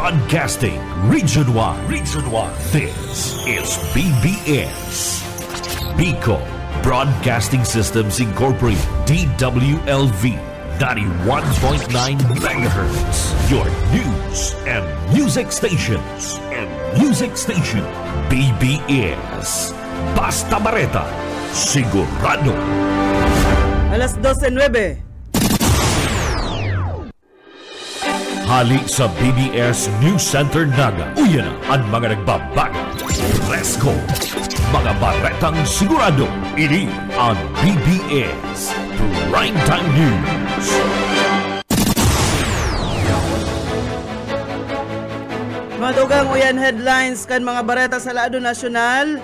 Broadcasting Region 1. This is BBS. Bicol Broadcasting Systems Incorporated. DWLV 91.9 MHz. Your news and music stations. BBS. Basta Bareta. Sigurado. Alas 12:09. Hali sa BBS News Center Naga. Uyan ang mga nagbabaga. Resco. Mga baretang sigurado. Ini ang BBS Primetime News. Madugang uyan headlines kan mga bareta sa Laado Nasyonal.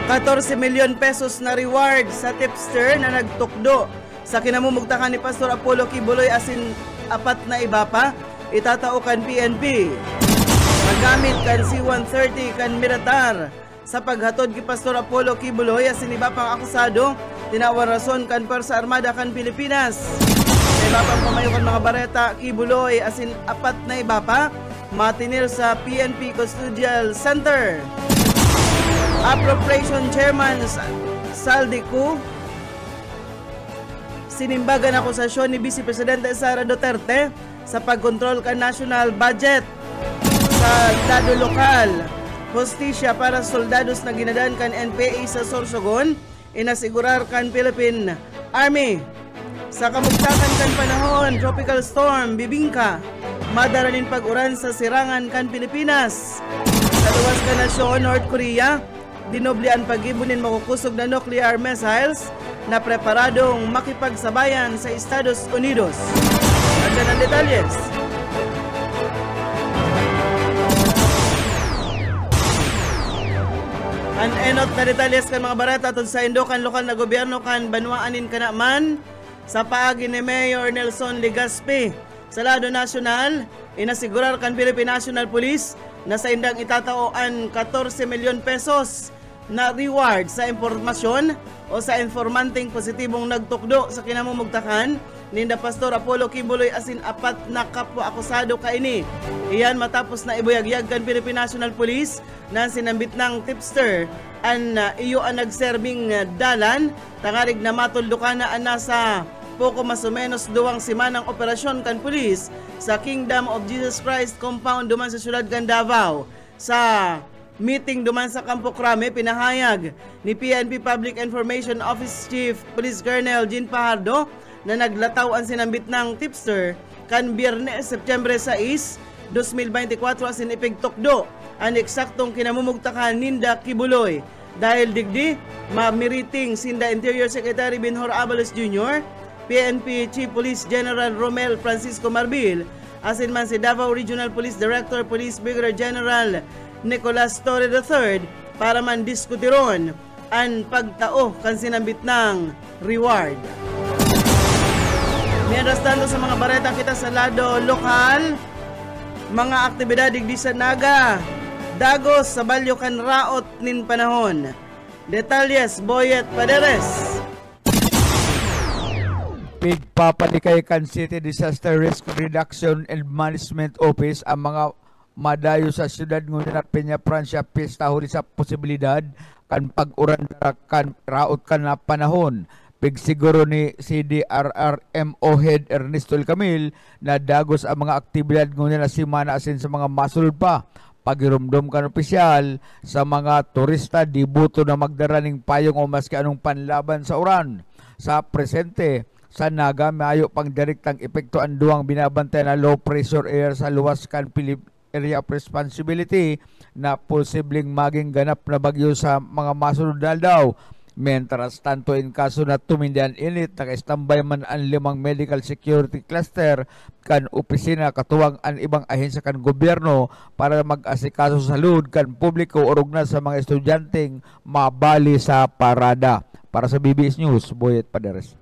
14 milyon pesos na reward sa tipster na nagtukdo sa kinamumugtakan ni Pastor Apollo Kibuloy asin apat na iba pa itatao kan PNP. Magamit kan C-130 kan militar sa paghatod ki Pastor Apollo Kibuloy asin iba pang akusado tinawar rason kan Pwersa Armada kan Pilipinas. Sa iba pang pamayo kan mga bareta Kibuloy asin apat na iba pa matinir sa PNP Custodial Center. Appropriation Chairman Saldico sinimbagan akusasyon ni Vice Presidente Sara Duterte sa pagkontrol kan national budget sa lado lokal. Hostisya para soldados na ginadan kan NPA sa Sorsogon inasigurar kan Philippine Army. Sa kamugtakan kan panahon, Tropical Storm Bibingka madaranin pag-uran sa sirangan kan Pilipinas. Sa luwas ka nasyon, North Korea dinoblian pag-ibunin makukusog na nuclear missiles na preparadong makipagsabayan sa Estados Unidos. Nandiyan ang detalyes. Ang enot na detalyes kan mga barata tod sa Indokan lokal na gobyerno kan banwaanin ka naman sa paagi ni Mayor Nelson Legaspi. Sa Lado Nasyonal, inasigurar kan Philippine National Police na sa indang itataoan 14 milyon pesos na reward sa impormasyon o sa informanting positibong nagtukdo sa kinamumugtakan ninda Pastor Apollo Kibuloy asin apat na kapwa akusado kaini. Iyan matapos na ibuyagyag kan Philippine National Police na sinambit ng tipster an iyo ang nagserbing dalan tangarig na matuldukan na nasa poko mas o menos 2 semanang operasyon kan pulis sa Kingdom of Jesus Christ compound duman sa syudad kan Davao. Sa meeting duman sa Campo Crame, pinahayag ni PNP Public Information Office Chief Police Colonel Jean Pajardo na naglataw ang sinambit ng tipster kan Biyernes, September 6, 2024 asin ipigtukdo ang eksaktong kinamumugtakan ninda Kibuloy. Dahil digdi, mamiriting sinda Interior Secretary Benhur Abalos Jr., PNP Chief Police General Romel Francisco Marbil, asin man si Davao Regional Police Director Police Brigadier General Nicolas Torre III para man diskutiron ang pagtao kan sinambit ng reward. Mientras tanto sa mga bareta kita sa lado lokal, mga aktibidad digdi sa Naga, dagos sa balyo kan raot nin panahon. Detalyes Boyet Paderes. Pigpapalikay kan City Disaster Risk Reduction and Management Office ang mga madayo sa siyudad ngunit at Peña Francia pista huli sa posibilidad kan pag-uran kan raot kan na panahon. Pigsiguro ni CDRRMO Head Ernesto El Camil na dagos ang mga aktibidad ngunit na simana asin sa mga masulod pa. Pagirumdom kan opisyal sa mga turista dibuto na magdaraning payong o maski anong panlaban sa uran. Sa presente, sa Naga, maayo pang direktang epekto ang duwang binabantay na low pressure air sa luwas kan area of responsibility na posibleng maging ganap na bagyo sa mga masunod na daw. Mentras tanto in kaso na tumindihan init, naka-standby man ang 5 medical security cluster kan opisina katuwang ang ibang ahensya kan gobyerno para mag-asikaso sa salud kan publiko orog na sa mga estudyanteng mabali sa parada. Para sa BBS News, Boyet Paderes.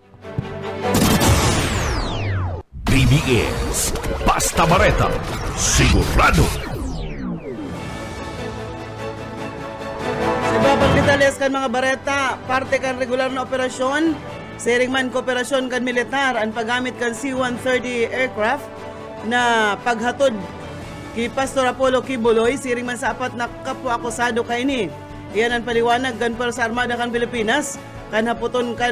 BBS Basta Bareta Sigurado. Sa babang detalyes kan mga bareta, parte kan regular na operasyon, siring man kooperasyon kan militar ang paggamit kan C-130 aircraft na paghatod Ki Pastor Apollo Kibuloy, siring man sa apat na kapwa akusado kaini. Iyan ang paliwanag kan para sa Armada kan Pilipinas, kan haputon kan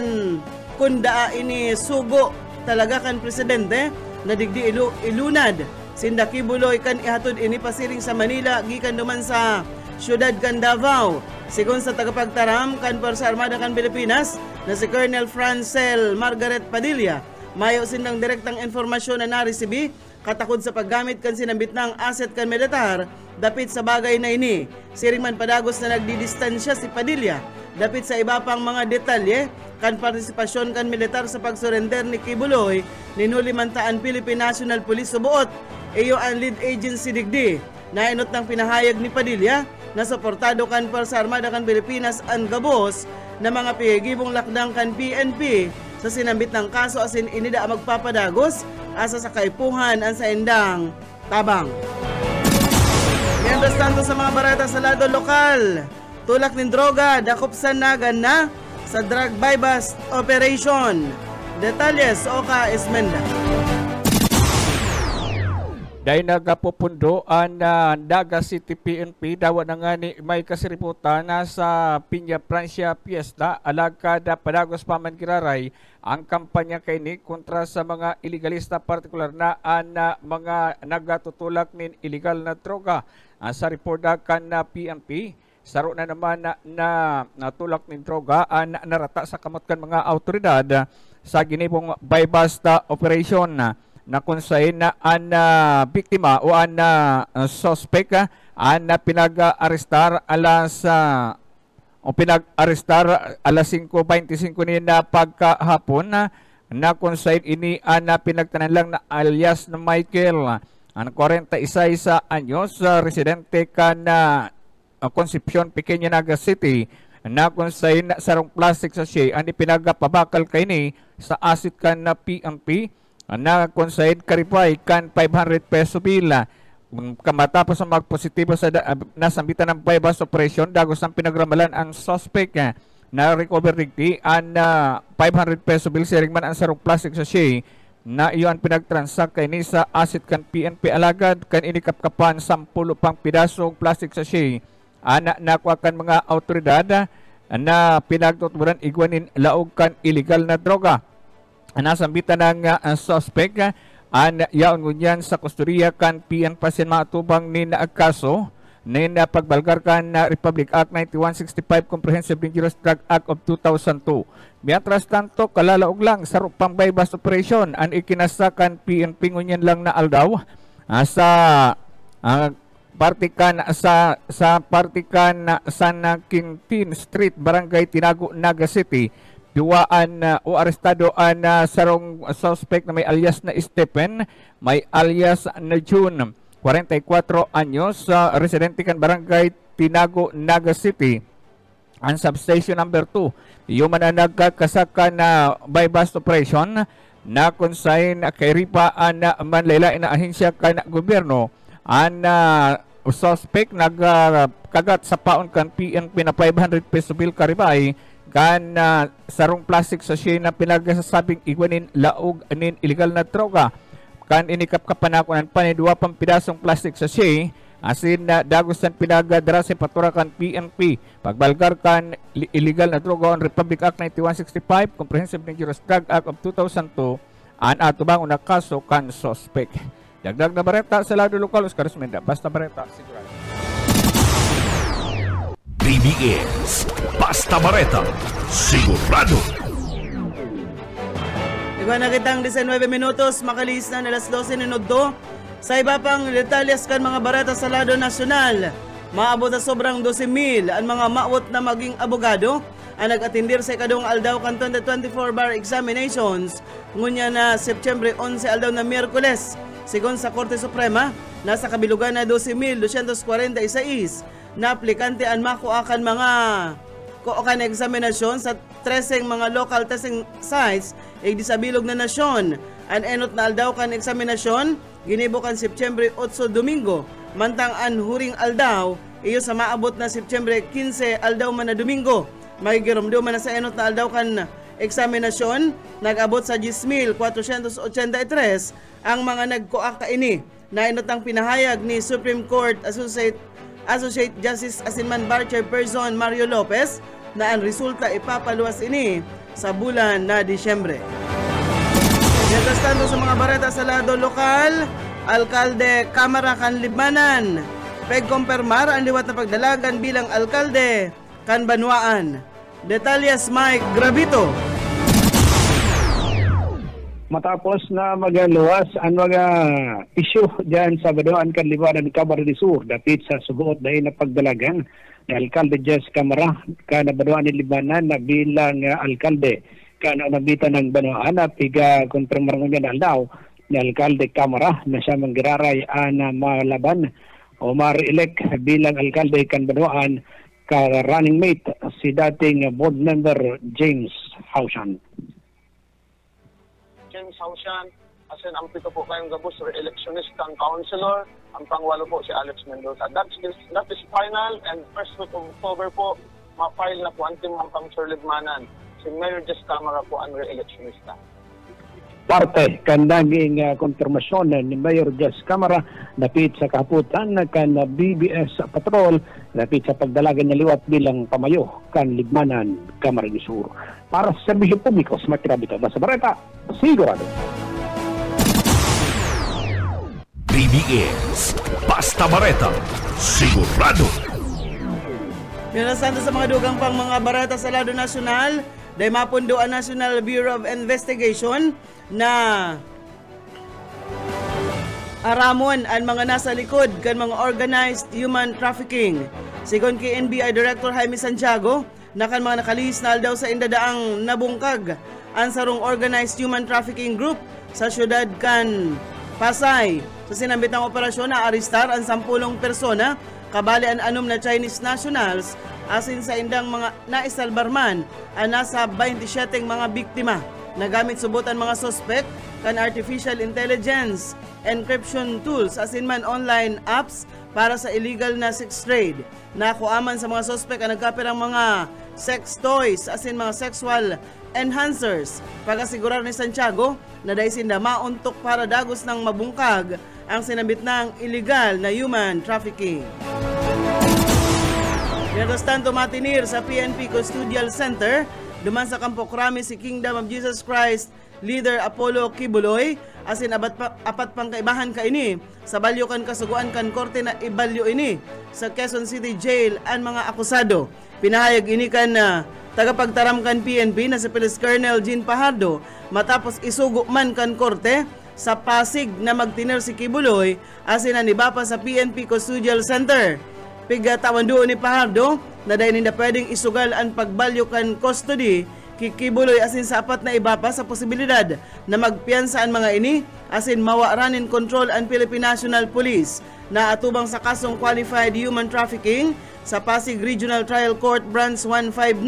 kunda ini sugo talaga kan presidente na digdi ilunad. Sinda Kibuloy kan ihatod ini pasiring sa Manila, gikan duman sa syudad kan Davao. Sigon sa tagapagtaram kan para sa Armada kan Pilipinas na si Colonel Francel Margaret Padilla, mayo sindang direktang informasyon na naresibi katakod sa paggamit kan sinambit ng asset kan militar dapit sa bagay na ini. Siring man padagos na nagdidistansya si Padilla dapit sa iba pang mga detalye kan partisipasyon kan militar sa pagsurrender ni Kibuloy ninuli mantaan Philippine National Police subuot iyo ang lead agency digdi. Nainot ng pinahayag ni Padilla na suportado kan para sa Armada kan Pilipinas ang gabos na mga pihigibong lakdang kan PNP sa sinambit ng kaso asin inida magpapadagos asa sa kaipuhan ang sa indang tabang. Mientras tanto sa mga barata sa lado lokal, tulak ng droga dakopsan nagan na sa drug buy-bust operation. Detalles Oka Esmenda. Dahil nagapupundoan na Naga City PNP, dawa na nga ni may kasiriputan na sa Piña Francia Fiesta, alagkada padagos paman kiraray ang kampanya kay ni kontra sa mga iligalista, partikular na mga nagatutulak nin illegal na droga. Sa reporta kan na PNP, saro na naman na natulak nin droga narata sa kamot kan mga autoridad sa ginibong buy-bust operation na kung saan na ang biktima o ang suspect na pinag-arestar alas 5:25 ni na pagkahapon na kung saan ini na pinagtanan lang na alias na Michael, ang 46 anyos, residente ka na Concepcion, Pequeña, Naga City, na kung saan sarong plastic sachet ang pinagpabakal kay ni sa asset kan na PNP na kung saan karipay kan 500 peso bila. Kamatapos ang magpositibo sa nasambitan ng buy-bust operation, dagos ang pinagramalan ang suspect na recover digdi ang 500 peso bill, siring man ang sarong plastic sachet na iyon pinagtransact kay ni sa asset kan PNP, alagad kan inikapkapan 10 pang pidasong plastic sachet nakuha kan mga autoridad na pinagtutuburan igwanin laog kan illegal na droga. Nasambitan ng suspect yaon ngunyan sa kusturya kan PNP pasin matubang ni na kaso ni na pagbalgar kan na Republic Act 9165 Comprehensive Dangerous Drug Act of 2002. Mientras tanto, kalalaog lang sa rupang buy-bust operation ang ikinasakan PNP ngunyan lang na aldaw sa partikan sa partikan San Quintin Street, Barangay Tinago, Naga City. Duwaan o arestado ang sarong suspect na may alias na Stephen, may alias na June, 44 anyos, residente kan Barangay Tinago, Naga City. Ang substation number 2, yung mananagkasaka na buy-bust operation na kung saan kay ripa na manlaylain na ahensya kan gobyerno. Ang suspect nagkagat sa paon kan PNP na 500 peso bill karibay kan sarong plastic sachet na pinagsasabing igwanin laog nin illegal na droga. Kan inikapkapan pa ni 2 pang pidasong plastic sachet asin na dagusan pinagadara sa patura kan PNP pagbalgar kan illegal na droga on Republic Act 9165 Comprehensive Dangerous Drug Act of 2002 an atubang una kaso kan suspect. Dagdag na bareta sa lado lokal, Oscar Esmenda, Basta Bareta, sigurado. BBS Basta Bareta, sigurado. Ikaw na kitang 19 minutos, makalis na alas 12 minuto. Sa iba pang detalyas kan mga bareta sa lado nasyonal, maabot sa sobrang 12,000 ang mga maawot na maging abogado ang nag-atindir sa ikadong aldaw kan 2024 bar examinations ngunya na September 11 aldaw na Miyerkules. Sigon sa Korte Suprema, nasa kabilugan na 12,246 na aplikante ang makuakan mga kuokan eksaminasyon sa 13 mga local testing sites di sa bilog na nasyon. Ang enot na aldaw kan eksaminasyon, ginibukan September 8 Domingo, mantang ang huring aldaw, iyo sa maabot na September 15 aldaw man na Domingo. May giromdo man na sa enot na aldaw kan eksaminasyon, nag-abot sa 10,483 ang mga nagkuak kaini. na inutang pinahayag ni Supreme Court Associate Justice Asinman Bar Chairperson Mario Lopez na ang resulta ipapaluwas ini sa bulan na Disyembre. Mientras tanto sa mga bareta sa lado lokal, Alkalde Kamara Kanlibmanan pegkompermar ang liwat na pagdalagan bilang alkalde kan Banwaan. Detalyes Mike Gravito. Matapos na magaluwas ang mga issue diyan sa Banwaan Kanlibmanan Camarines Sur dapit sa sugot dahil na pagdalagan ni Alkalde Jess Camara kan Banwaan Libanan na bilang alkalde kan nabitan ng Banwaan na piga konfirmar niya na daw ni Alkalde Camara na siya manggiraray na malaban o ma-elect bilang alkalde kan Banwaan ka running mate si dating board member James Hausan. James Hausan, asin ang pito po kayong gabos re-electionist ang councilor, ang pangwalo po si Alex Mendoza. That is final, and first week of October po, ma-file na po ang team ang pang-Libmanan. Si Mayor Jess Camara po ang re-electionista. Parte kan naging konfirmasyon ni Mayor Jess Camara napit sa kaputan kan BBS Patrol napit sa pagdalagan niya liwat bilang pamayo kan Libmanan, Camarines Sur. Para sa serbisyo publiko sa Matirabito, Basta Bareta, sigurado. BBS Basta Bareta, sigurado. Mientras tanto sa mga dugang pang mga bareta sa lado nasyonal, dahil mapundo ang National Bureau of Investigation na aramon ang mga nasa likod kan mga organized human trafficking. Sigon kay NBI Director Jaime Santiago, na kan mga nakalihis na aldaw sa indadaang nabungkag ang sarong organized human trafficking group sa syudad kan Pasay. Sa sinambitang operasyon na aristar ang 10 persona, kabali ang anom na Chinese nationals, asin sa indang mga naisalbarman ang nasa 27 mga biktima. Nagamit subutan mga sospek kan artificial intelligence, encryption tools, asin man online apps para sa illegal na sex trade. Nakuaman sa mga sospek ang nagkapirang mga sex toys, asin mga sexual enhancers. Pagkasigurar ni Santiago na dahil sinda mauntok para dagos ng mabungkag ang sinabit ng illegal na human trafficking. Mientras tanto matinir sa PNP Custodial Center, duman sa Campo Crame si Kingdom of Jesus Christ Leader Apollo Kibuloy, asin apat pang kaibahan ka ini sa balyukan kasuguan kan korte na ibalyo ini sa Quezon City Jail ang mga akusado. Pinahayag ini kan tagapagtaram kan PNP na si Police Colonel Jean Pajardo matapos isugo man kan korte sa Pasig na magtiner si Kibuloy asin aniba pa sa PNP Custodial Center. Pigatawan doon ni Pajardo na dahil hindi pwedeng isugal ang pagbalyo kan custody Kikibuloy asin sa apat na iba pa sa posibilidad na magpiyansa ang mga ini asin mawaranin control ang Philippine National Police na atubang sa kasong qualified human trafficking sa Pasig Regional Trial Court Branch 159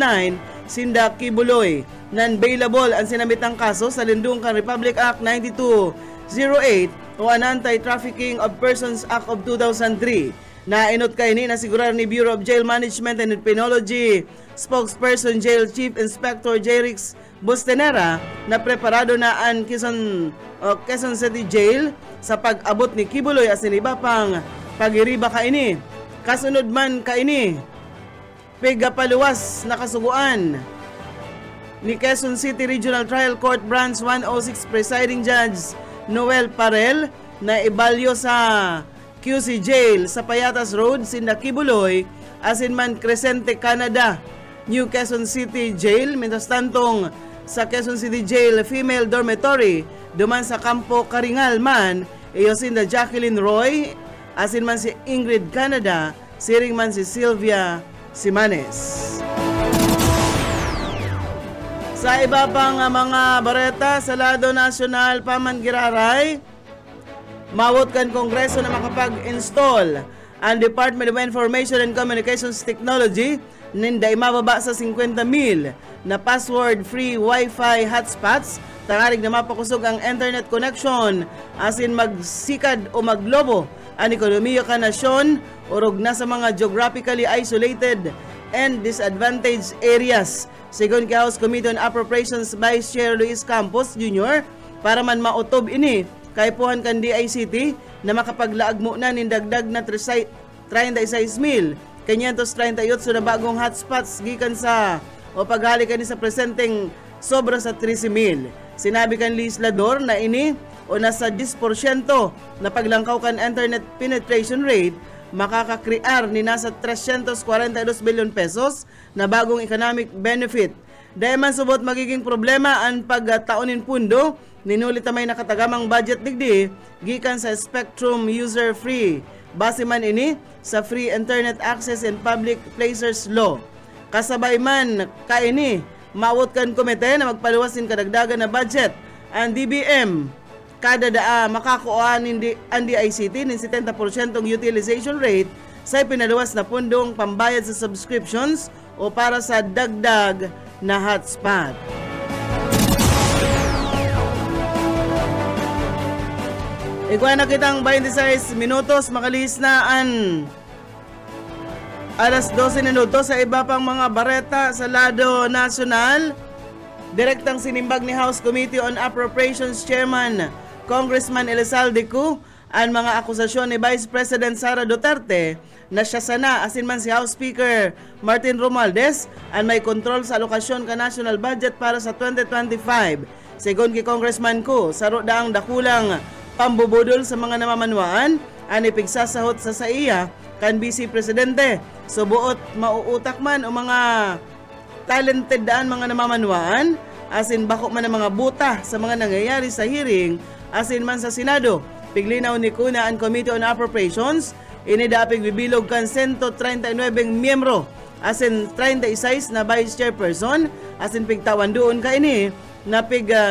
Sinda Kibuloy. Non-bailable ang sinamitang kaso sa Lindungkan Republic Act 9208 o an Anti-Trafficking of Persons Act of 2003. Nainot kay ni nasigurar ni Bureau of Jail Management and Penology spokesperson Jail Chief Inspector Jerix Bustenera na preparado na ang Quezon City Jail sa pag-abot ni Kibuloy asin iba pang pagiriba kaini. Kasunod man kaini pigapaluwas na kasuguan ni Quezon City Regional Trial Court Branch 106 Presiding Judge Noel Parel na ibalyo sa QC Jail sa Payatas Road, Sinda Kibuloy, asin man Crescente, Canada, New Quezon City Jail, mientras tantong sa Quezon City Jail Female Dormitory, duman sa Campo Karingal man, iyo Sinda Jacqueline Roy, asin man si Ingrid Canada, siring man si Sylvia Simanes. Sa iba pang mga bareta sa lado nasyonal paman giraray, mawot kan Kongreso na makapag-install ang Department of Information and Communications Technology ninday mababa sa 50,000 na password-free Wi-Fi hotspots tangarig na mapakusog ang internet connection asin magsikad o maglobo ang ekonomiya ka nasyon urog na sa mga geographically isolated and disadvantaged areas. Sigon kay House Committee on Appropriations Vice Chair Luis Campos Jr. para man mautob ini kaipuhan kan DICT na makapaglaag mo na nin dagdag na 36,538 na bagong hotspots gikan sa o paghali kani sa presenteng sobra sa 13,000. Sinabi kan legislador na ini o nasa 10% na paglangkaw kan internet penetration rate makakakrear ni nasa 342 billion pesos na bagong economic benefit. Dahil man subot magiging problema ang pagtaonin pundo, ninulit may nakatagamang budget digdi gikan sa Spectrum User Free. Base man ini sa Free Internet Access and Public Places Law. Kasabay man kaini, maawot kan komite na magpaluwasin kadagdagan na budget ang DBM. Kada makakuha ang DICT ng 70% utilization rate sa pinaluwas na pundong pambayad sa subscriptions o para sa dagdag na hotspot. Ikuha na kitang 26 minutos, makalis na ang alas 12 minuto sa iba pang mga bareta sa lado nasyonal. Direktang sinimbag ni House Committee on Appropriations Chairman Congressman Elizalde Cu ang mga akusasyon ni Vice President Sara Duterte na siya sana asin man si House Speaker Martin Romualdez ang may kontrol sa alokasyon ka national budget para sa 2025. Sigon kay Congressman Cu, saro daang dakulang pambubudol sa mga namamanwaan ang ipigsasahot sa saiya kan Vice Presidente. Subuot mauutak man o mga talented daan mga namamanwaan asin bako man ang mga buta sa mga nangyayari sa hearing asin man sa Senado. Piglinaw ni Kuna ang Committee on Appropriations, inidapig bibilog kan 139 miyembro asin 36 na Vice Chairperson asin pigtawan doon ka ini na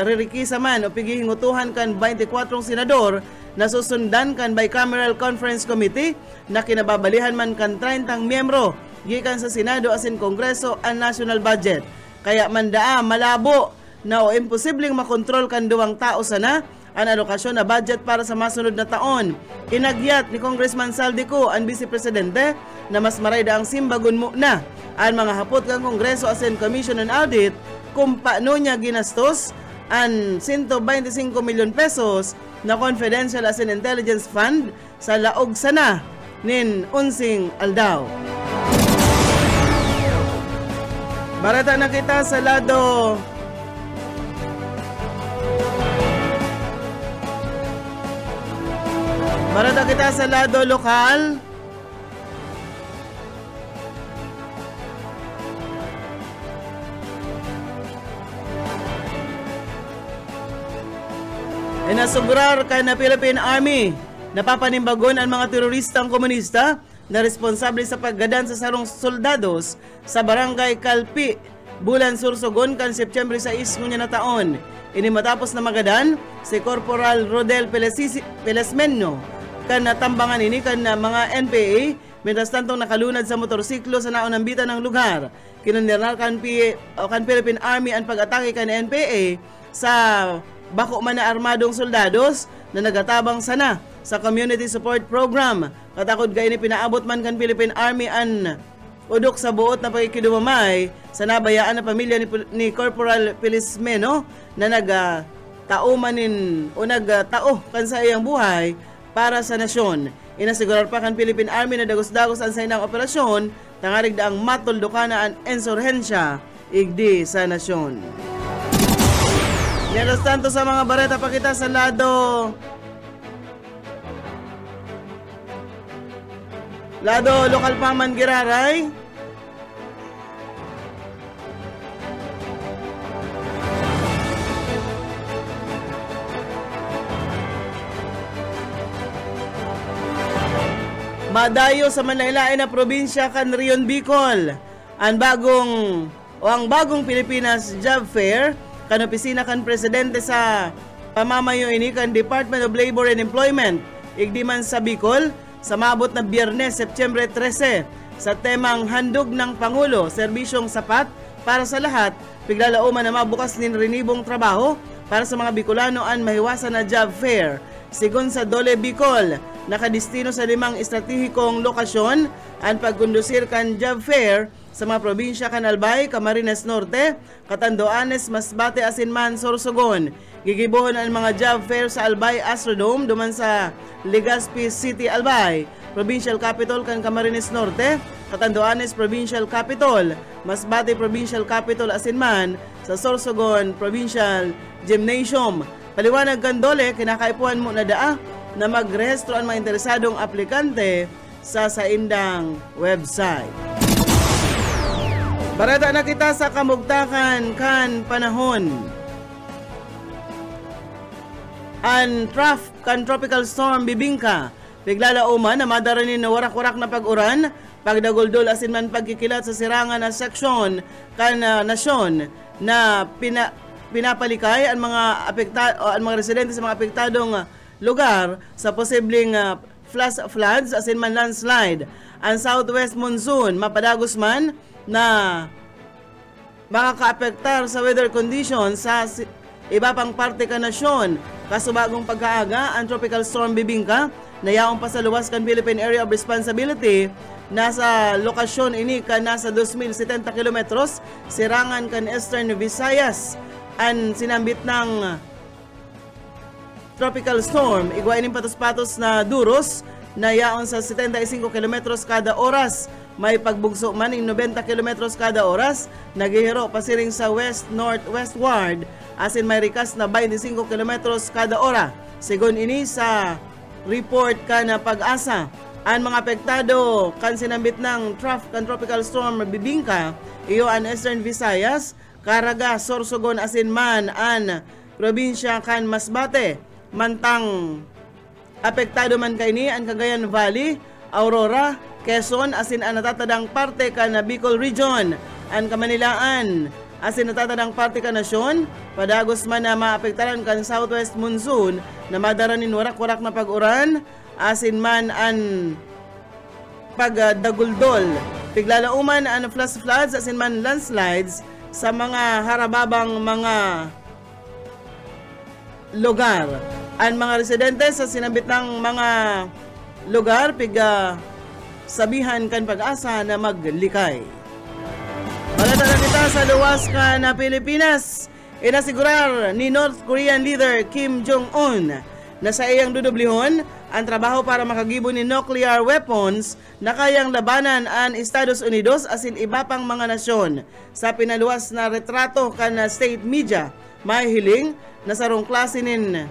ririkisa man o pighihingutuhan kan 24 senador na susundan kan Bicameral Conference Committee na kinababalihan man kan 30 miyembro gikan sa Senado asin Kongreso ang national budget. Kaya mandaa malabo na o imposibleng makontrol kan duwang tao sana ang alokasyon na budget para sa masunod na taon. Inagyat ni Congressman Saldi Cu ang Vice Presidente na mas maray daang simbagon mo na ang mga hapot ng Kongreso asin Commission on Audit kung paano niya ginastos ang 125 milyon pesos na confidential asin intelligence fund sa laog sana nin unsing aldaw. Barata na kita sa lado lokal. Inasugrar ka na Philippine Army napapanimbagon ang mga teroristang komunista na responsable sa paggadan sa sarong soldados sa Barangay Calpi, Bulan Sursogon kan September 6 ngunya na taon. Ini matapos na magadan si Corporal Rodel Pelesmenno kan natambangan ini kan mga NPA mientras tantong nakalunad sa motorsiklo sa naunang bitan ng lugar. Kinunirnal kan Philippine Army ang pag-atake kan NPA sa bako man na armadong soldados na nagatabang sana sa Community Support Program. Katakod gay ni pinaabot man kan Philippine Army an udok sa buot na pagkikidumamay sa nabayaan na pamilya ni Corporal Pelesmenno na nagtao manin o nagtao kan sa iyang buhay para sa nasyon. Inasigurar pa kan Philippine Army na dagos-dagos ang sainang operasyon tangarig daang matuldukan na ang insurhensya igdi sa nasyon. Mientras tanto sa mga bareta pa kita sa lado lokal pa man Giraray. Madayo sa manlailain na probinsya kan Rion Bicol ang bagong Pilipinas Job Fair kan opisina kan presidente sa pamamayo ini kan Department of Labor and Employment igdi man sa Bicol sa maabot na Biyernes, September 13 sa temang handog ng Pangulo, serbisyong sapat para sa lahat, piglalauman na mabukas nin renibong trabaho para sa mga Bicolano ang mahiwasan na job fair. Sigon sa Dole Bicol, nakadistino sa 5 estratehikong lokasyon ang pagkondusir kan job fair sa mga probinsya kan Albay, Camarines Norte, Catanduanes, Masbate, Asinman, Sorsogon. Gigibuhon ang mga job fair sa Albay Astrodome duman sa Legazpi City, Albay, Provincial Capital kan Camarines Norte, Catanduanes Provincial Capital, Masbate Provincial Capital asinman sa Sorsogon Provincial Gymnasium. Paliwanag kan Dole, kinakaipuan mo na daa na magrehistro ang mga interesadong aplikante sa saindang website. Barata na kita sa kamugtakan kan panahon. An tropical storm Bibingka bigla uman na madaranin na warak-warak na pag-uran, pagdaguldol asin man pagkikilat sa sirangan na seksyon kan nasyon na pinapalikay ang mga residente sa mga apektadong lugar sa posibleng flash floods asin man landslide. Ang southwest monsoon mapadagos man na makakaapektar sa weather conditions sa iba pang parte ka nasyon. Kasubagong pagkaaga, ang tropical storm Bibingka nayaong pa sa luwas kan Philippine Area of Responsibility. Nasa lokasyon ini ka nasa 2,070 kilometros sirangan kan Eastern Visayas. Ang sinambit ng tropical storm igwa ining patos-patos na duros na yaon sa 75 kilometros kada oras. May pagbugso man ng 90 kilometros kada oras, naghihiro pasiring sa west-northwestward asin may rikas na 25 kilometros kada ora. Sigon ini sa report ka na Pag-asa. Ang mga apektado kan sinambit ng tropical storm Bibingka iyo ang Eastern Visayas, Caraga, Sorsogon asin man ang probinsya kan Masbate. Mantang apektado man kaini ang Cagayan Valley, Aurora, Quezon asin ang natatadang parte ka na Bicol Region, ang Kamanilaan asin natatadang parte ka nasyon, padagos man na maapektaran kan southwest monsoon na madaranin warak-warak na pag-uran asin man ang pagdaguldol. Piglalauman ang flash floods asin man landslides sa mga harababang mga lugar. Ang mga residente sa sinabit ng mga lugar sabihan kan Pag-asa na maglikay. Balata na kita sa luwas ka na Pilipinas. Inasigurar ni North Korean leader Kim Jong-un na sa iyang dudublihon ang trabaho para makagibo ni nuclear weapons na kayang labanan ang Estados Unidos asin iba pang mga nasyon. Sa pinaluwas na retrato kan state media, may hiling na sarong klase nin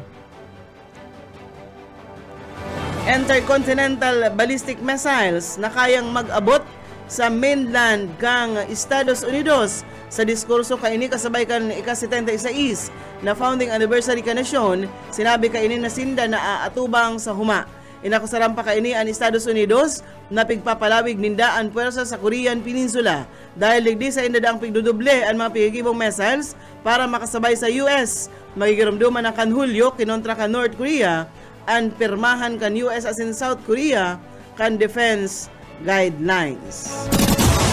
intercontinental ballistic missiles na kayang mag-abot sa mainland kang Estados Unidos. Sa diskurso kaini kasabay kan ika-76 na founding anniversary ka nasyon, sinabi kaini na sinda na aatubang sa huma. Inakusaran pa kaini ang Estados Unidos na pigpapalawig ninda ang puwersa sa Korean Peninsula dahil ligdi sa inda ang pigdudoble ang mga pigigibong missiles para makasabay sa US. Magigirumduman na kan Hulyo kinontra kan North Korea ang pirmahan kan US asin South Korea kan defense guidelines.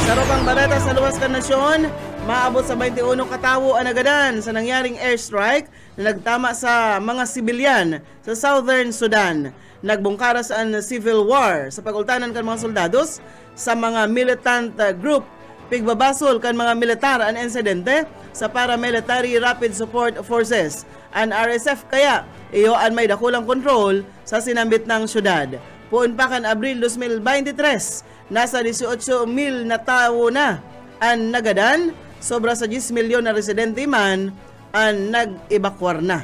Sarapang baleta sa luwas kan nasyon, maabot sa 21 katawo ang nagadan sa nangyaring airstrike na nagtama sa mga sibilyan sa Southern Sudan. Nagbungkaras ang civil war sa pagultanan kan mga soldados sa mga militant group. Pigbabasol kan mga militar ang insidente sa paramilitary rapid support forces. Ang RSF kaya iyo ang may dakulang kontrol sa sinambit ng syudad. Puon pa kan Abril 2023, nasa 18,000 na tao na ang nagadan, sobra sa 10 milyon na residente man ang nag-evacuar na.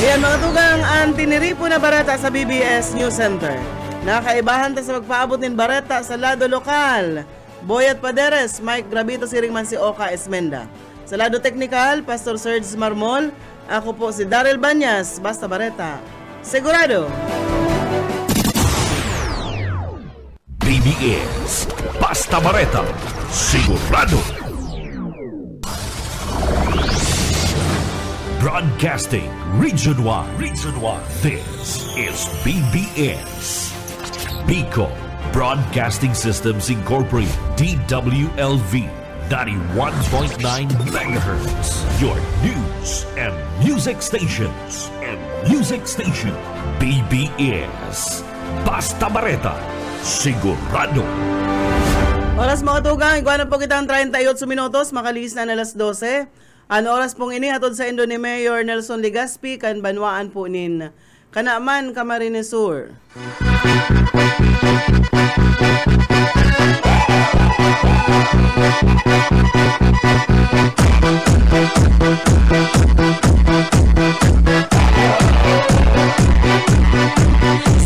Iyan mga tugang ang tiniripo na barata sa BBS News Center. Nakaibahan ta sa magpaabot ng barata sa lado lokal. Boyat Paderes, Mike Gravito, Siringman si Oka Esmenda. Sa lado teknikal, Pastor Serge Marmol, ako po si Daryl Banyas, Basta Bareta. Sigurado! BBS Basta Bareta. Sigurado! Broadcasting Region 1. This is BBS. Bicol Broadcasting Systems Incorporated. DWLV 91.9 MHz. Your news and music stations. BBS Basta Bareta. Sigurado. Oras mga tugang, iguanan po kitang 38 minutos, makalis na alas 12. Ano oras pong ini hatod sa Indo ni Mayor Nelson Legaspi kan banwaan po nin Kanaman Camarines Sur.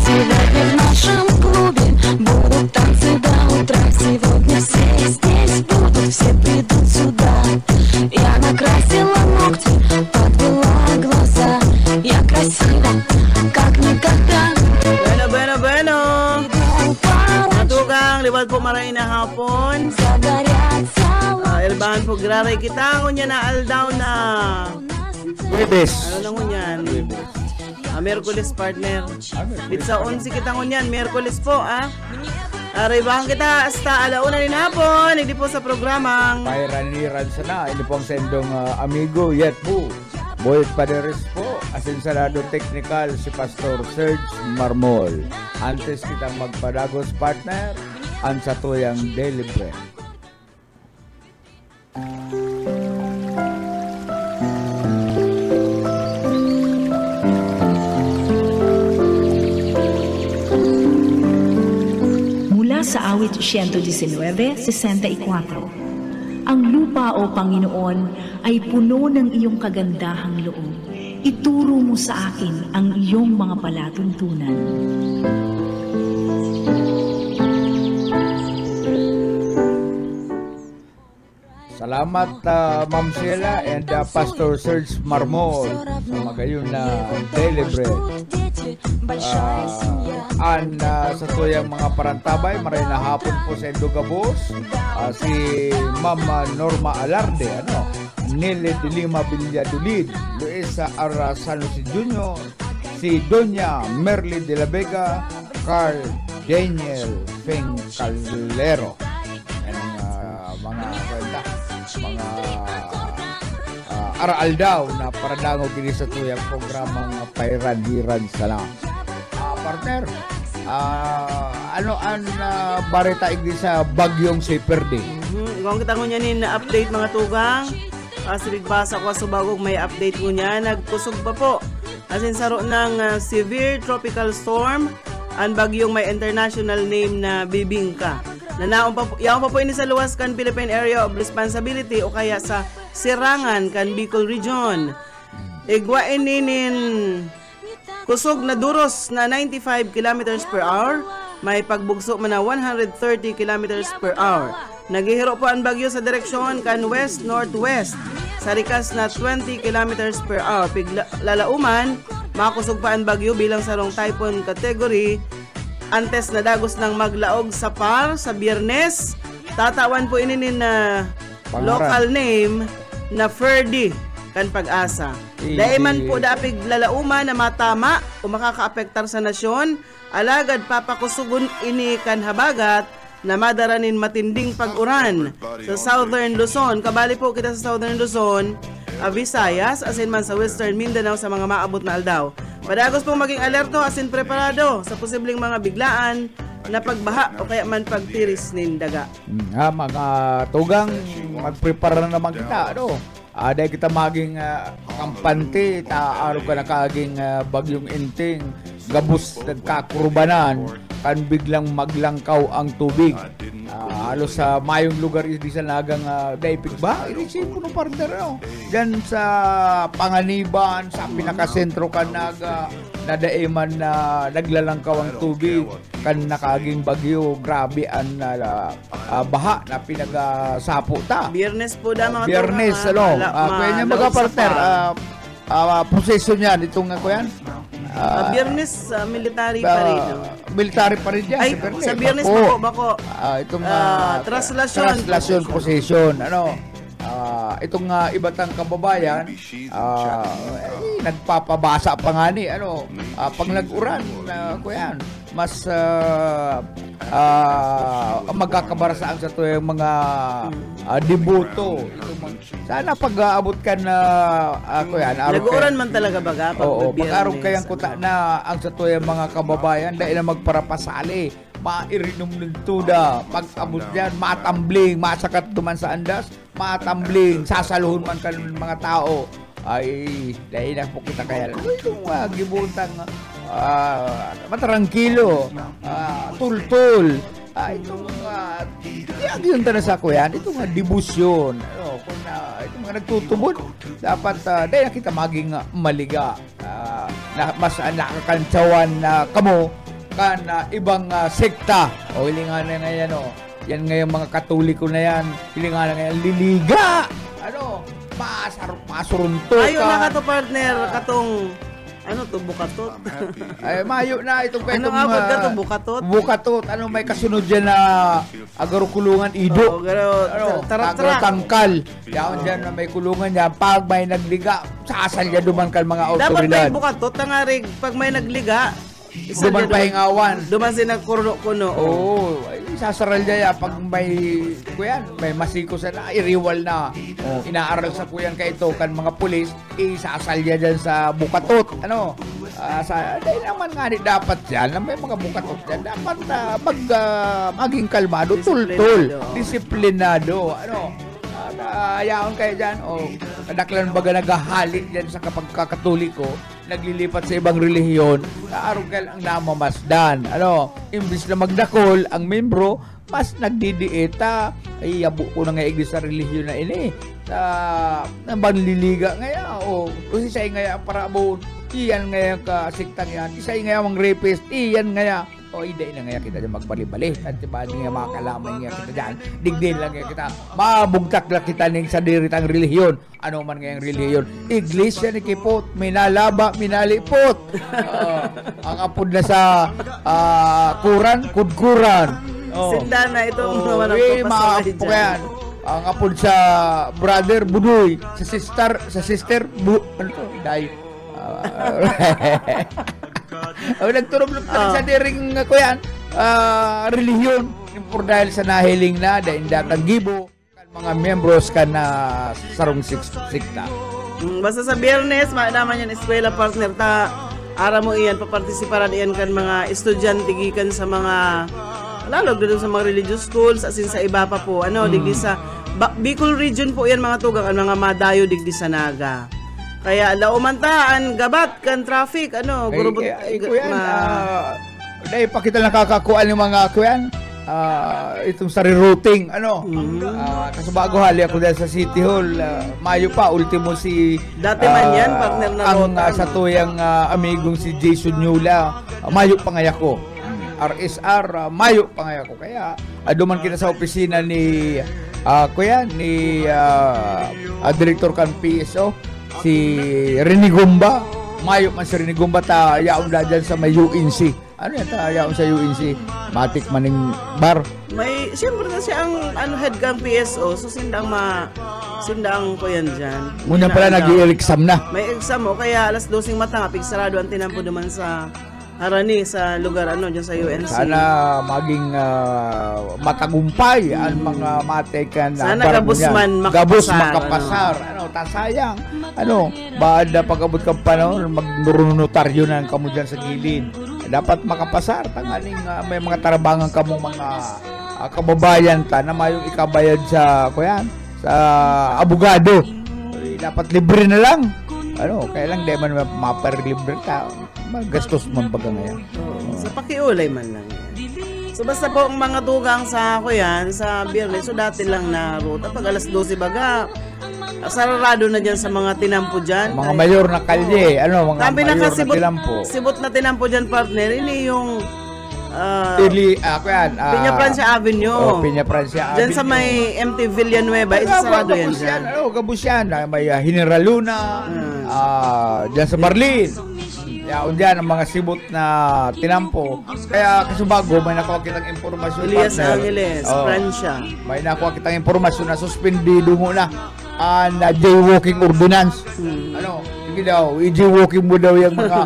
Сегодня в нашем клубе будут танцы до утра. Сегодня все здесь будут, все придут сюда. Я накрасила ногти, подвела глаза. Я красива, как никогда. Bueno. Matugang, liwat po maray na hapon. Ilbahan po graray kita. Ngunya na aldaw na. Webes. Ano na ngunyan? Merkulis partner. Pizza 11 kita ngunyan. Merkulis po Arribahan kita hasta alauna rin hapon. Hindi po sa programang Pairaniran sana. Hindi po ang sendong amigo. Yet po. Boy Paderes po. Asensalado technical si Pastor Serge Marmol. Antes kitang magpadagos partner. Ang satuyang daily bread. Sa awit 119:64, ang lupa o Panginoon ay puno ng iyong kagandahang loob. Ituro mo sa akin ang iyong mga palatuntunan. Salamat Ma'am Sheila and Pastor Serge Marmol sa magayon na daily bread. Sa tuyang mga parantabay, maray na hapon po sa Indogabos, si Ma'am Norma Alarde, Nele de Lima Villadolid, Luisa Arasano si Junior, si Doña Merly de la Vega, Carl Daniel Feng Calero, mga araaldaw na paradango kini sa tuyang programang Pairan-hiran Salam. Partner, ano ang barita igdi sa bagyong Siperde? Kung kita ko niya na update mga tugang, basa ko sa bagong may update ko niya, nagkusog pa po. Asin saro ng severe tropical storm, ang bagyong may international name na Bibingka. Yaon pa po ini sa luwas kan Philippine Area of Responsibility o kaya sa Sirangan kan Bicol Region. Igwain ninin kusog na duros na 95 kilometers per hour, may pagbugso man na 130 kilometers per hour. Naghihiro po ang bagyo sa direksyon kan west-northwest sa rikas na 20 kilometers per hour. Piglalauman, makusog pa ang bagyo bilang sarong typhoon category. Antes na dagos ng maglaog sa par sa Biyernes, tatawan po ininin na local name na Ferdy kan Pag-asa. Daiman po dapig lalauman na matama o makakaapektar sa nasyon, alagad papakusugon ini kan habagat na madaranin matinding pag-uran sa Southern Luzon. Kabali po kita sa Southern Luzon, Visayas, asin man sa Western Mindanao sa mga maabot na aldaw. Padagos pong maging alerto asin preparado sa posibleng mga biglaan na pagbaha o kaya man pagtiris nin daga. Mga tugang, magprepara na naman kita, dahil kita maging kampante, taaro ka na kaging bagyong inting, gabus nagkakurbanan, kan biglang maglangkaw ang tubig. Halos sa mayong lugar di sa nagang daipig ba? Inisip ko nung partner, Diyan sa Panganiban, sa pinakasentro kan nadaiman na naglalangkaw ang tubig, kan nakaging bagyo, grabe ang baha na pinagasapo ta. Biyernes po da mga Biyernes, kaya niya mga partner, posesyon yan, itong ako yan. Biyernes, military pa rin. Military pa rin yan. Ay, sa Biyernes bako. Itong Traslasyon possession. Itong ibatang kababayan, nagpapabasa pa nga ni, pag nag-uran, kuyan, mas magkakabarasaan sa ito yung mga deboto. Sana pag-aabot ka na kuyan, nag-uran man talaga baga? Pag-araw kayang kuta na ang sa ito yung mga kababayan dahil na magparapasali, mairinum ng tuda, pag-abot yan, matambling, masakat duman sa andas, matambling, sasaluhon man ka ng mga tao, ay dahil na po kita kaya itong gibuntang matarangkilo, tultul, itong yun na sa kuyan, itong dibusyon, kung itong mga nagtutubod, dapat dahil na kita maging maliga, na mas nakakantsawan na kamo kan ibang sekta, o hilingan na ngayon, yan ngayon mga Katoliko na yan, hilingan na ngayon liliga, masurunto ka. Ayun na ka to, partner, katong bukatot. Ay, mayo na itong Ano nga ba ka to, bukatot? Bukatot, may kasunod dyan na agaro kulungan ido. Tarak-tarak. Tangkal. Yan dyan na may kulungan yan. Pag may nagliga, sasal yan duman kan mga Dapat autoridad. may bukatot, tangarig, pag may nagliga, Duman pahingawan. Duman sinagkuno-kuno. Oo, sasaral niya pag may kuyan, may masiko sa na, iriwal na. Inaaral sa kuyan ka ito kan mga pulis, isasal niya dyan sa bukatot. Dahil naman nga dapat yan, may mga bukatot yan, dapat maging kalmado, tultul, disiplinado. Ayaon kayo dyan, kadaklan baga naghahalik dyan sa kapagkakatoliko, naglilipat sa ibang relihiyon, araw kayo ang namamasdan. Imbis na magdakol, ang membro, mas nagdidieta, ay yabo ko na nga iglesia sa relihiyon na ini, sa banliliga ngaya, kasi sa'yo ngaya para abon, iyan ngaya ka siktang yan, sa'yo ngaya mang rapist, iyan ngaya, hindi na nga kita dyan magbali-bali. At diba, hindi nga makalamay nga kita dyan. Digdin lang nga kita. Mabugtak lang kita ng sa diritang relihiyon. Ano man nga yung relihiyon. Iglesia ni Kipot, minalaba, minalipot. Ang apod na sa kuran, kudkuran. Sindana, itong naman ang papasaway dyan. Ang apod sa brother, budoy. Sa sister, dahil. Nagturog-log sa diring kuyan, relihiyon, por dahil sa nahiling na, dahil datang gibo, kan mga membros ka na sarong sikta. Basta sa Biyernes, naman yan eskwela, partner, ara mo iyan, papartisiparan iyan kan mga estudyante gikan sa mga, lalo doon sa mga religious schools, asin sa iba pa po, digdi sa Bicol region po iyan mga tugang, mga madayo digdi sa Naga. Kaya laumantaan, gabat kan traffic, gurubot. Dahil pa kita nakakakuan yung mga kuyan, itong sa rerouting, kasi bago hali ako dahil sa City Hall, Mayo pa, ultimo si dati man yan, partner na ang sa tuyang amigong si Jason Nula, Mayo pa nga ko. RSR, Mayo pa nga ko. Kaya, duman kita sa opisina ni ni Director kan PSO, si Renigumba, Mayo man si Renigumba, yaon na dyan sa may UNC. Ano yan, yaon sa UNC, matik maning bar. May, siyempre na siya ang head kang PSO, so sindang ko yan dyan. Muna pala nag-i-exam na. May exam kaya alas 12 matang, sarado ang tinampo naman sa Harani, sa lugar, dyan sa UNC. Sana maging matagumpay ang mga matekan na sana gabus makapasar. Tasayang. Baad na pag-abot kang panahon, magnurunotaryo na kamo dyan sa gilid. Dapat makapasar. Tangaling may mga tarabangan kamong mga kababayan na mayong ikabayad sa abogado. Dapat libre na lang. Kaya lang di man maparilibre ka. Magastos man baga ngayon. Sa pakiulay man lang yan. So basta po ang mga tugang sa sa Biyernes, so dati lang na ruta. Pag alas 12 baga, sarado na dyan sa mga tinampo dyan. Mga mayor na kalye, mga mayor na tinampo. Sibot na tinampo dyan, partner, ini yung Piña Francia Avenue. Piña Francia Avenue. Dyan sa may MT Villanueva, sarado yan dyan. Gabus yan. May General Luna, dyan sa Marlin. Dyan ang mga sibot na tinampo. Kaya kasubago, may nakuha kitang informasyon. Elias Angeles, Francia. May nakuha kitang informasyon na suspendido muna na jaywalking ordinance. Sige daw, i-jaywalking mo daw yung mga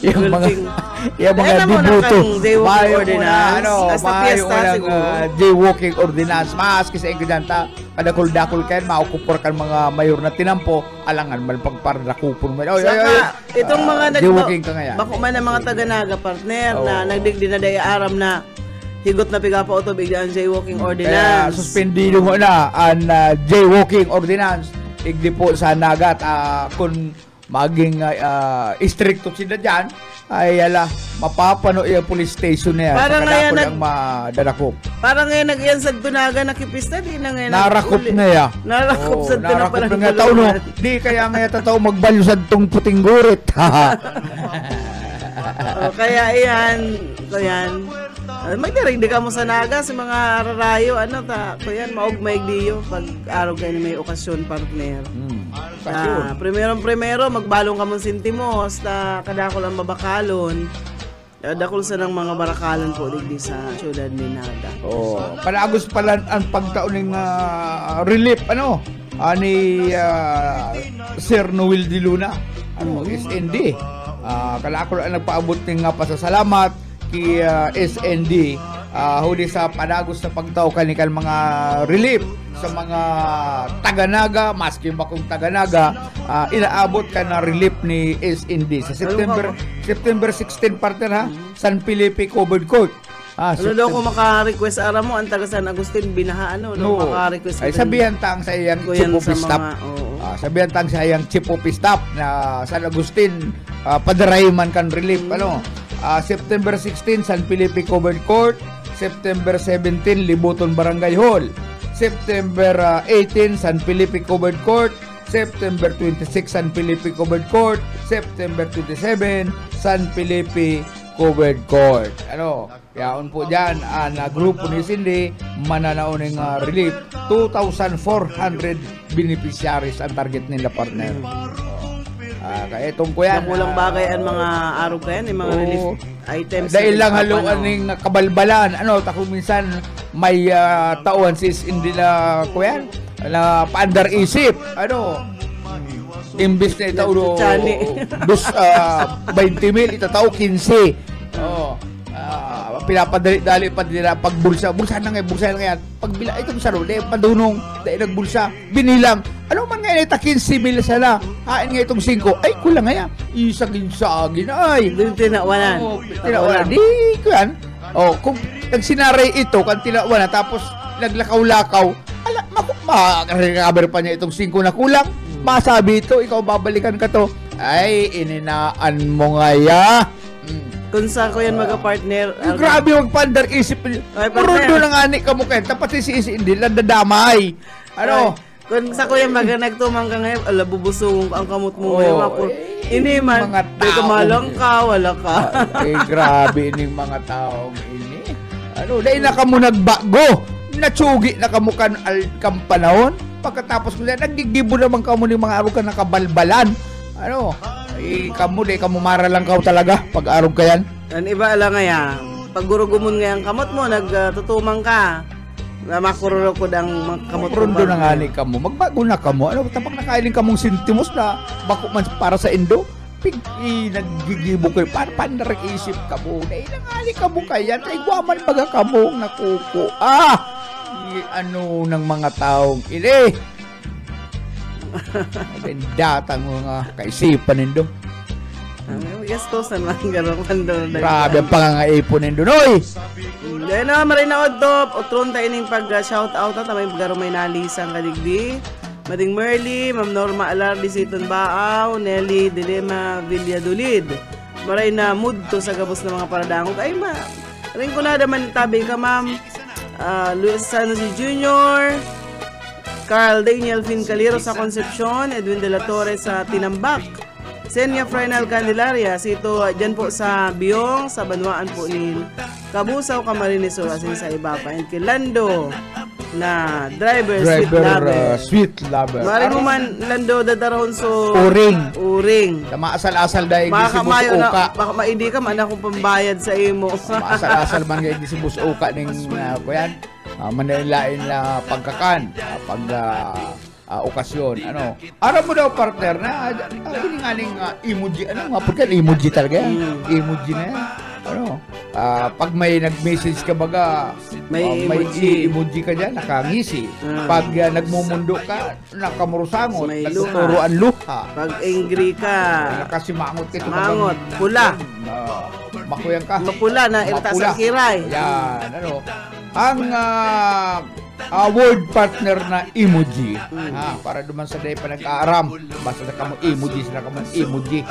yung mga dibuto. Mayo jaywalking ordinance. Maski sa ingredient kadakol-dakol kayo, maukupor kan mga mayor na tinampo, alangan man pagparadakupon mo. Itong mga jaywalking ka ngayon. Bako man ang mga taga-Naga, partner, na nagdigdi na daya aram na higot na piga pa uto bigla ang jaywalking Kaya ordinance. suspendido mo na ang jaywalking ordinance igdi po sa nagat kung maging stricto sila dyan ay mapapano yung police station na yan Parang sa ngayon kadakol ang madadakop. Parang ngayon nag-iyan sa tunaga nakipista di na ngayon. Narakop na ya. Narakop sa tunaga narakop parang na nga tao no. Di kaya nga tao magbalusad tong puting gurit. Kaya iyan. Magdarig di ka mo sa naga sa mga rarayo kuyan maugmay diyo pag araw kayo may okasyon partner. Primero magbalong ka mong sintimos na kadakol ang mabakalon. Dakol sa ng mga barakalan po digdi sa siyudad ni Naga. Panagos pala ang pagtauning relief ni Sir Noel de Luna SND. Kalakol ang nagpaabot ng pasasalamat kay SND huli sa panagos na pagtao kanikan mga relief sa mga taga-naga, maski ba kung taga-naga, inaabot ka na relief ni SND sa September 16 partner ha, San Felipe Covered Court. Daw kung maka-request ara mo ang taga San Agustin binaha maka-request ay sabihan tang sa iyang chief of staff. Sabihan tang sa iyang chief of staff na San Agustin padaray man kan relief September 16 San Felipe Covered Court, September 17 Libuton Barangay Hall, September 18 San Felipe Covered Court, September 26 San Felipe Covered Court, September 27 San Felipe Covered Court. Yaon po dyan na grupo ni Cindy mananaon ng relief 2,400 beneficiaries ang target nila partner. Kaya itong ko yan. Nakulang bagay ang mga araw kayan, yung mga relief items. Dahil lang haluan ng kabalbalan. Tako minsan may tauhan sis hindi na ko yan. Na paandar isip. Imbis na itao 20,000 itatao 15. Pinapadali-dali pa nila pagbulsa na nga pagbila itong sarode padunong dahil nagbulsa binilang man nga ita 15,000 sana hain nga itong 5 ay kulang nga isagin ay tinawanan di ko yan kung nagsinaray ito kan tinawanan tapos naglakaw-lakaw makakaber pa niya itong 5 na kulang masabi ito ikaw babalikan ka to ay ininaan mo nga kung sa ko yan mga-partner. Grabe magpandar isip. Murundo lang ani ka mo kayo. Tapos si hindi lang dadamay. Kung sa ko yan nagtumang ka ngayon, bubusong ang kamot mo ngayon. Ini man, di ka malang ka, wala ka. Grabe ining mga taong ini. Dahil na ka mo nagbago. Natsugi na ka mo kan panahon. Pagkatapos ko nagigibo naman ka mo ng mga araw ka nakabalbalan. Kamu mara lang ka talaga pag arog ka yan. Ang iba lang nga pag gurugumon nga ang kamot mo, nagtutumang ka. Makururo ko ang kamot mo. Prundo na nga ni ka mo. Magbago na ka mo. Tapang nakailing ka mong sintimos na bako man para sa Indo. Naggigibo ko. Paano isip ka mo? Nangali ka mo kaya. Igwaman baga ka mo. Nakuko. Ng mga taong ini. Datang mga kaisipan nindo. Gastos naman garong kando. Grabe ang pangangaipon nindo noy. Dahil na marinaod to. Utron tayo ning pag-shout out at may garo may nalisang kadigdi. Mading Merly, Ma'am Norma Alardi Siton Baaw, Nelly Dilema Villadolid. Maray na mood to sa gabos ng mga paradangog. Ay rin ko na naman tabi ka ma'am. Luis Sanosi Jr., Carl Daniel Fincalero sa Concepcion, Edwin de la Torre sa Tinambak, Senya Frenal Candelaria, sito dyan po sa Biong, sa Banwaan po ni Kabusaw, Camarines Sur, asin sa iba pa. And kay Lando na driver sweet lover. Mari mo man Lando dadarahon so Uring. Maasal-asal dahil si Bus Oka. Baka maidi ka man akong pambayad sa imo. Maasal-asal man dahil si Bus Oka ning kuyan. Manilain na pagkakan pag okasyon aram mo daw partner na hiningaling emoji mga pagkan emoji talaga emoji na yan pag may nag-message ka baga, May may emoji. emoji ka dyan, nakangisi. Pag nagmumundo ka, nakamurusangot, May nagtuturoan luha. Pag angry ka, Nakasimangot ka. mangot, pula. Makuyang ka. Mapula na ilta Mapula. sa kiray. Yan, ang word partner na emoji, para duman sa day pa nag-aaram, basta na kamo emoji, sila kamo emoji.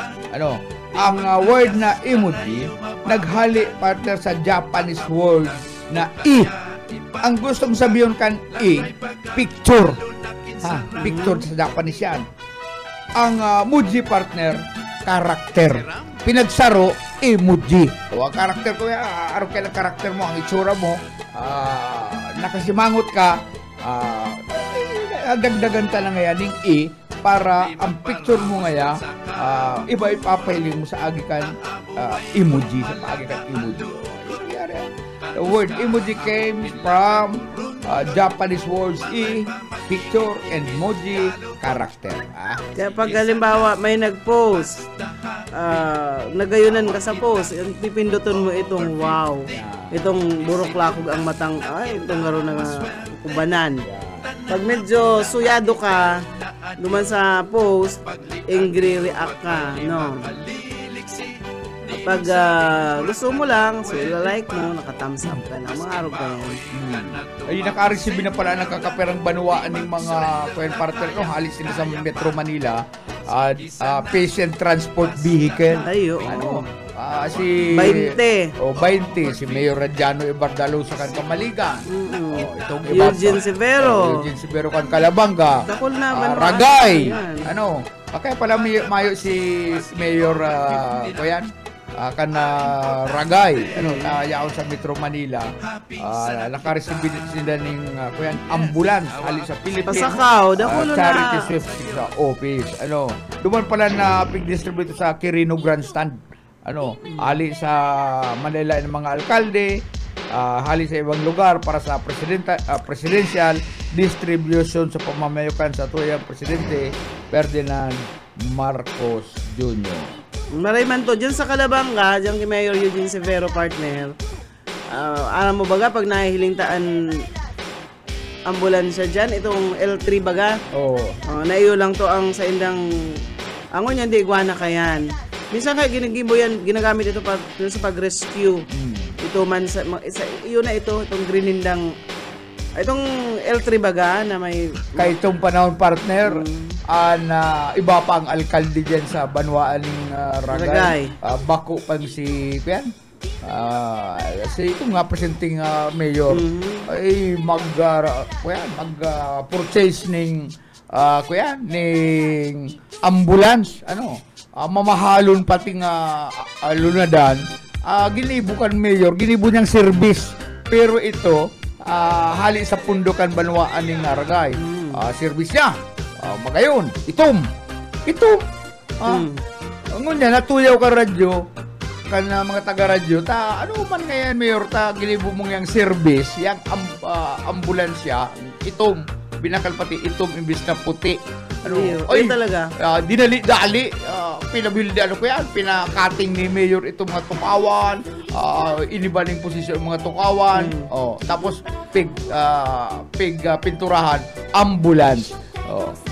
Ang word na emoji, naghali partner sa Japanese word na Ang gustong sabihin kan picture. Picture sa Japanese yan. Ang emoji partner, karakter. Pinagsaro, emoji. O, ang karakter ko, araw kailang karakter mo, ang itsura mo, nakasimangot ka, dagdagan ta na ngayon ng para ang picture mo ngayon, iba ipapahiling mo sa agikan emoji, sa agikan emoji. The word emoji came from Japanese words picture, and emoji, character. Kaya pag halimbawa may nag-post, nagayunan ka sa post, pipindutin mo itong wow, itong buroklakog ang matang, itong garo na kubanan. Pag medyo suyado ka, duman sa post, angry react ka, no? Pag gusto mo lang, so like mo, naka-thumbs up ka na, mga araw ka yan. Ay, naka-receive na pala nakakaperang banuaan ng mga partner ko, halis sila sa Metro Manila, patient transport vehicle. Ayo, si 20. 20, si Mayor Radiano Ibardalo sa Kamaligan. Itong iba Eugene Severo. Eugene Severo kan Calabanga. Dakol na ba? Ragay. Kaya pala mayo si Mayor kan Ragay, yaon sa Metro Manila, naka-receive sila ng ambulance ali sa Philippines. Pasakaw, dakulo na. Charity swift sa office. Duman pala na pig-distribute sa Quirino Grandstand. Ali sa Manila ng mga alkalde, hali sa ibang lugar para sa presidential distribution sa pamamayukan sa tuyang presidente Ferdinand Marcos Jr. Maray man to, dyan sa Calabanga, dyan kay Mayor Eugene Severo partner, alam mo baga, pag nahihiling taan ambulansya dyan, itong L3 baga, naiyo lang to ang sa indang, angon yan, di iguana ka yan. Minsan kaya ginagamit ito sa pag-rescue. Ito man, yun na ito, itong grinindang, itong L3 baga na may... Kaya itong panahon partner, iba pa ang alkalde dyan sa Banwaan ng Ragay. Bako pang si itong nga presenting mayor ay mag-purchase ng ambulance, mamahalon pating lunadan, ginibukan mayor, ginibo niyang service, pero ito hali sa pundukan Banwaan ng Ragay, service niya magayon, itom. Ngunyan, natuyaw ka radyo, kan mga taga-radyo, ano man ngayon, Mayor, gilibo mong yung service, yung ambulansya, itom, binakal pati itom, imbis na puti. Ay, talaga. Dinali-dali, pinabildi, pinakating ni Mayor itong mga tukawan, inibaling posisyon mga tukawan, tapos pinturahan, ambulance.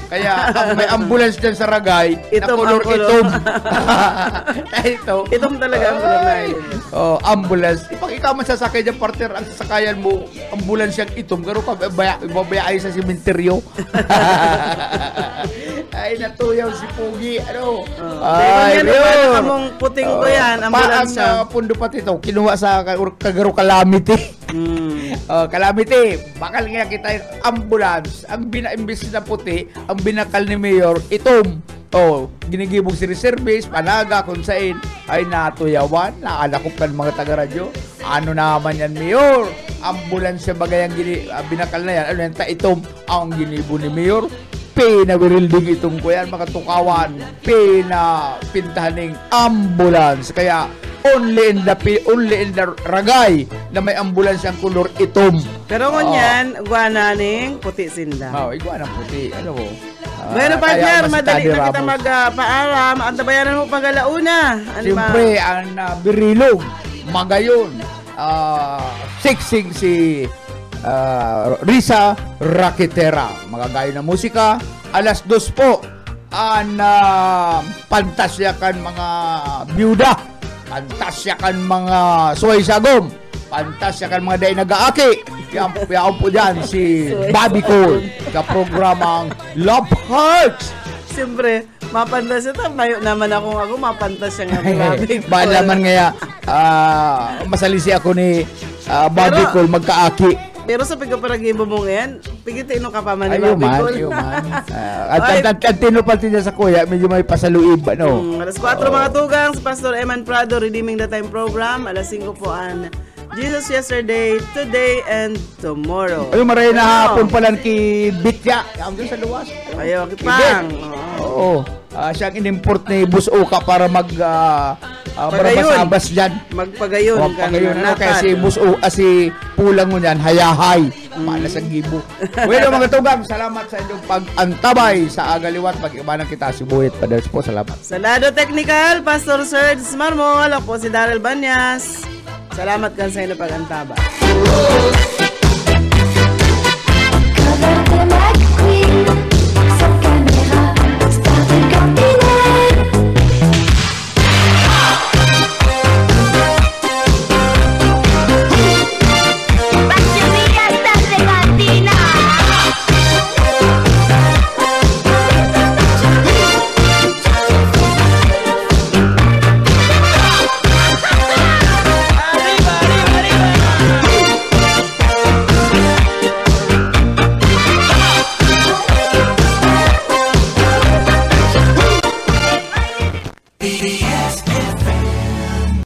Kaya may ambulance dyan sa Ragay na color itom. Itom talaga ang color na yun. Ambulance. Ikaw man sasakay dyan, partner, ang sasakayan mo, ambulance yung itom. Garo ka, ibabayay sa simenteryo. Ay, natuyaw si Pugi. Ay, yun. Kamong puting ko yan, ambulance siya. Ang pundo pati ito, kinuha sa Kagaro Calamity. Calamity, bakal nga kita yung ambulance. Ang imbis na puti, ang binakal ni Mayor, itom. Ginigibog si reservice, panaga, kung saan ay natuyawan, nakalakop ka ng mga taga-radyo. Ano naman yan, Mayor? Ambulance siya bagay ang binakal na yan. Ano yan, itom ang ginibo ni Mayor. Pinawirilding itong ko yan, mga tukawan. Pinapintahan ng ambulance. Kaya, only in the Ragay na may ambulance ang kulor itom. Pero ngunyan, iguana ning puti sinda. Iguana puti. Ano mo? Bueno, partner, madali na kita magpaalam. Ang tabayanan mo pag alauna. Siyempre, ang birilog. Magayon, siksing si Risa Raquetera. Magagayon na musika. Alas 2 po, ang pantasyakan mga byuda. Pantasyakan mga suway sagom. Pantasyakan mga day nag-aaki. Yan po dyan si Bobby Cole sa programang Love Hearts. Siyempre, mapantas ito. Mayo naman ako mapantas siya nga. Baalaman nga masalisi ako ni Bobby Cole magkaaki. Pero sa pagkaparagibo mo ngayon, pigitino ka pa man ni Bobby Cole. At tinupalti niya sa kuya, medyo may pasaluib. Alas 4 mga tugang, si Pastor Eman Prado, Redeeming the Time Program. Alas 5 po ang Jesus Yesterday, Today, and Tomorrow. Ayun, maray na hapon pala ki Bitya. Ang doon sa luwas. Ayaw, kipang. Oo. Siyang in-import ni Bus Oka para barabas-abas dyan. Magpagayon. Kasi Bus Oka, si Pulang mo yan, hayahay. Malas ang gibo. Well, mga tugang, salamat sa inyong pag-antabay sa agaliwat. Pag-ibanan kita si Buhit Paders po. Salamat. Sa lado technical, Pastor Serge Marmol. Ako po si Daryl Banyas. Salamat kan sa inyo pag-antaba.